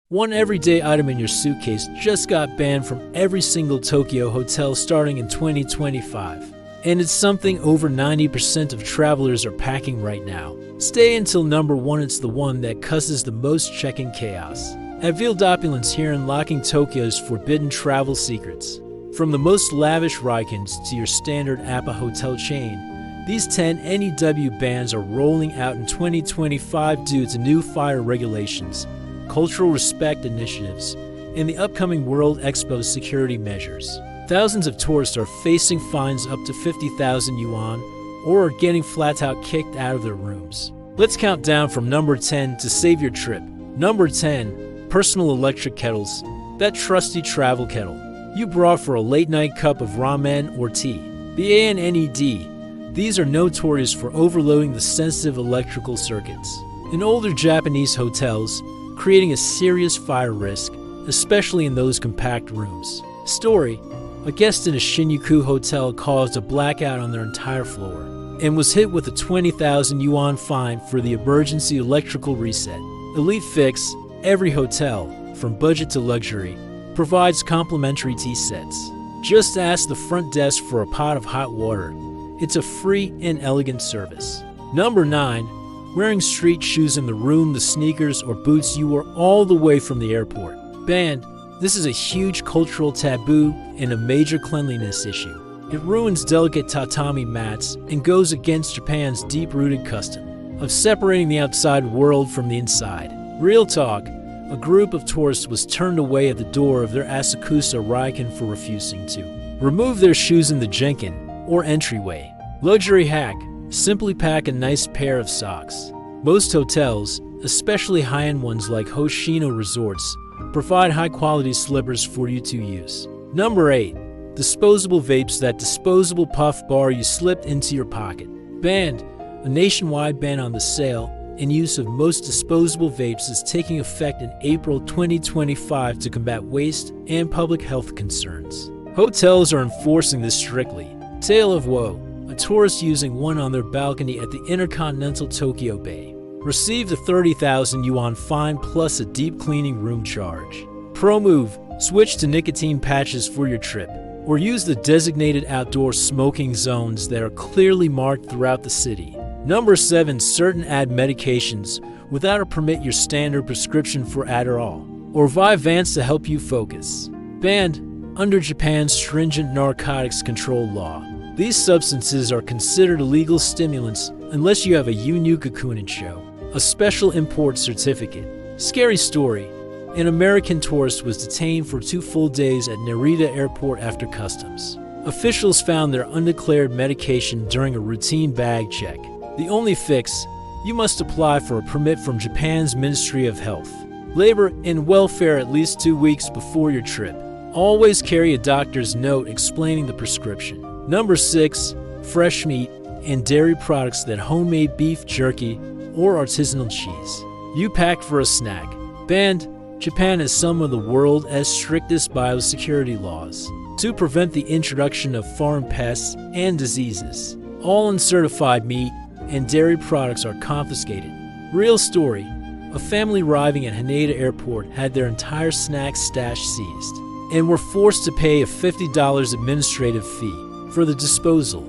One everyday item in your suitcase just got banned from every single Tokyo hotel starting in 2025. And it's something over 90% of travelers are packing right now. Stay until number 1, it's the one that causes the most check-in chaos. At Veiled Opulence here unlocking Tokyo's forbidden travel secrets. From the most lavish Raikens to your standard APA hotel chain, these 10 NEW bans are rolling out in 2025 due to new fire regulations, cultural respect initiatives, and the upcoming World Expo security measures. Thousands of tourists are facing fines up to 50,000 yuan or are getting flat out kicked out of their rooms. Let's count down from number 10 to save your trip. Number 10. Personal electric kettles. That trusty travel kettle you brought for a late-night cup of ramen or tea. The ANNED. These are notorious for overloading the sensitive electrical circuits. In older Japanese hotels, creating a serious fire risk, especially in those compact rooms. Story: a guest in a Shinjuku hotel caused a blackout on their entire floor and was hit with a 20,000 yuan fine for the emergency electrical reset. Elite Fix: every hotel, from budget to luxury, provides complimentary tea sets. Just ask the front desk for a pot of hot water. It's a free and elegant service. Number 9. Wearing street shoes in the room, the sneakers or boots you wore all the way from the airport. Banned. This is a huge cultural taboo and a major cleanliness issue. It ruins delicate tatami mats and goes against Japan's deep-rooted custom of separating the outside world from the inside. Real talk. A group of tourists was turned away at the door of their Asakusa Raiken for refusing to remove their shoes in the Genkin, or entryway. Luxury hack: simply pack a nice pair of socks. Most hotels, especially high-end ones like Hoshino Resorts, provide high-quality slippers for you to use. Number 8. Disposable vapes. That disposable puff bar you slipped into your pocket. Banned. A nationwide ban on the sale and use of most disposable vapes is taking effect in April 2025 to combat waste and public health concerns. Hotels are enforcing this strictly. Tale of woe: a tourist using one on their balcony at the Intercontinental Tokyo Bay received a 30,000 yuan fine plus a deep cleaning room charge. Pro move: switch to nicotine patches for your trip, or use the designated outdoor smoking zones that are clearly marked throughout the city. Number 7. Certain ad medications without a permit. Your standard prescription for Adderall or Vyvanse to help you focus. Banned under Japan's stringent narcotics control law. These substances are considered illegal stimulants unless you have a Yunyu Gakunin, a special import certificate. Scary story: an American tourist was detained for 2 full days at Narita Airport after customs. Officials found their undeclared medication during a routine bag check. The only fix: you must apply for a permit from Japan's Ministry of Health, Labor, and Welfare at least 2 weeks before your trip. Always carry a doctor's note explaining the prescription. Number 6. Fresh meat and dairy products. That homemade beef jerky or artisanal cheese you packed for a snack. Banned. Japan has some of the world's strictest biosecurity laws to prevent the introduction of foreign pests and diseases. All uncertified meat and dairy products are confiscated. Real story: a family arriving at Haneda Airport had their entire snack stash seized and were forced to pay a $50 administrative fee for the disposal.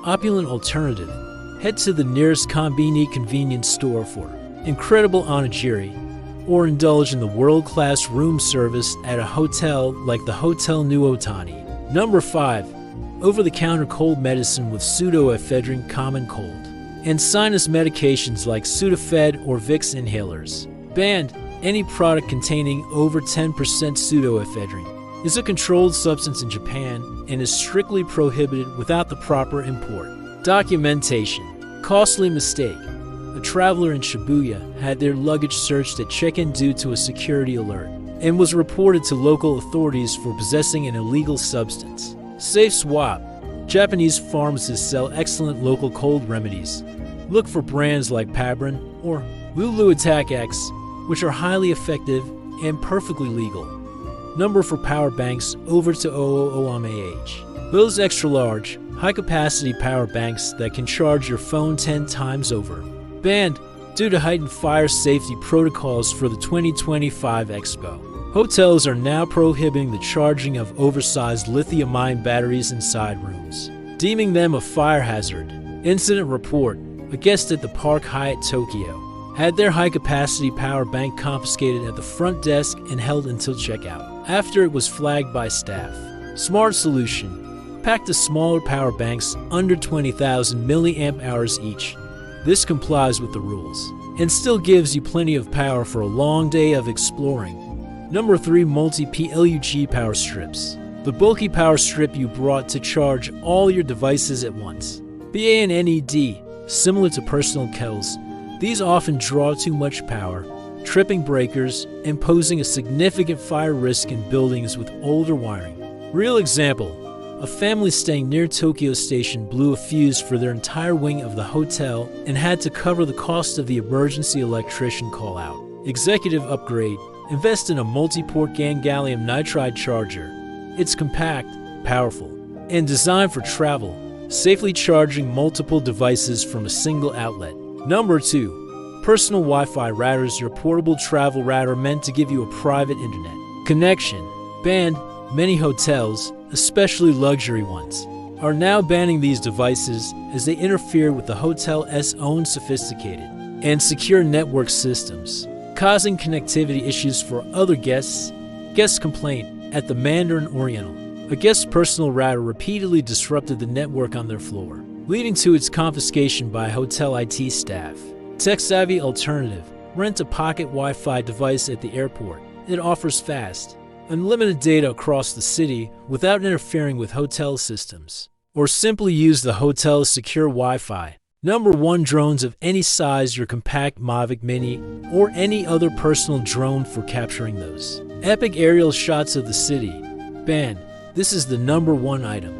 Opulent alternative: head to the nearest Konbini convenience store for incredible onigiri, or indulge in the world-class room service at a hotel like the Hotel New Otani. Number 5. Over-the-counter cold medicine with pseudoephedrine, common cold, and sinus medications like Sudafed or Vicks inhalers. Banned. Any product containing over 10% pseudoephedrine is a controlled substance in Japan and is strictly prohibited without the proper import documentation. Costly mistake: a traveler in Shibuya had their luggage searched at check-in due to a security alert and was reported to local authorities for possessing an illegal substance. Safe swap: Japanese pharmacists sell excellent local cold remedies. Look for brands like Pabrin or Lulu Attack X, which are highly effective and perfectly legal. Number for power banks over to 000 mAh. Those extra large, high-capacity power banks that can charge your phone 10 times over. Banned. due to heightened fire safety protocols for the 2025 Expo. Hotels are now prohibiting the charging of oversized lithium-ion batteries inside rooms, deeming them a fire hazard. Incident report: a guest at the Park Hyatt Tokyo had their high-capacity power bank confiscated at the front desk and held until checkout, after it was flagged by staff. Smart solution: pack the smaller power banks under 20,000 milliamp hours each. This complies with the rules and still gives you plenty of power for a long day of exploring. Number 3. Multi-PLUG Power Strips. The bulky power strip you brought to charge all your devices at once. BA and NED, similar to personal kettles, these often draw too much power, tripping breakers and posing a significant fire risk in buildings with older wiring. Real example: a family staying near Tokyo Station blew a fuse for their entire wing of the hotel and had to cover the cost of the emergency electrician call-out. Executive upgrade: invest in a multi-port GaN gallium nitride charger. It's compact, powerful, and designed for travel, safely charging multiple devices from a single outlet. Number 2. Personal Wi-Fi routers. Your portable travel router meant to give you a private internet connection. Banned. Many hotels, especially luxury ones, are now banning these devices as they interfere with the hotel's own sophisticated and secure network systems, causing connectivity issues for other guests. Guest complaint: at the Mandarin Oriental, a guest's personal router repeatedly disrupted the network on their floor, leading to its confiscation by hotel IT staff. Tech-savvy alternative: rent a pocket Wi-Fi device at the airport. It offers fast, unlimited data across the city without interfering with hotel systems. Or simply use the hotel's secure Wi-Fi. Number 1. Drones of any size. Your compact Mavic Mini or any other personal drone for capturing those epic aerial shots of the city. Banned. This is the number 1 item.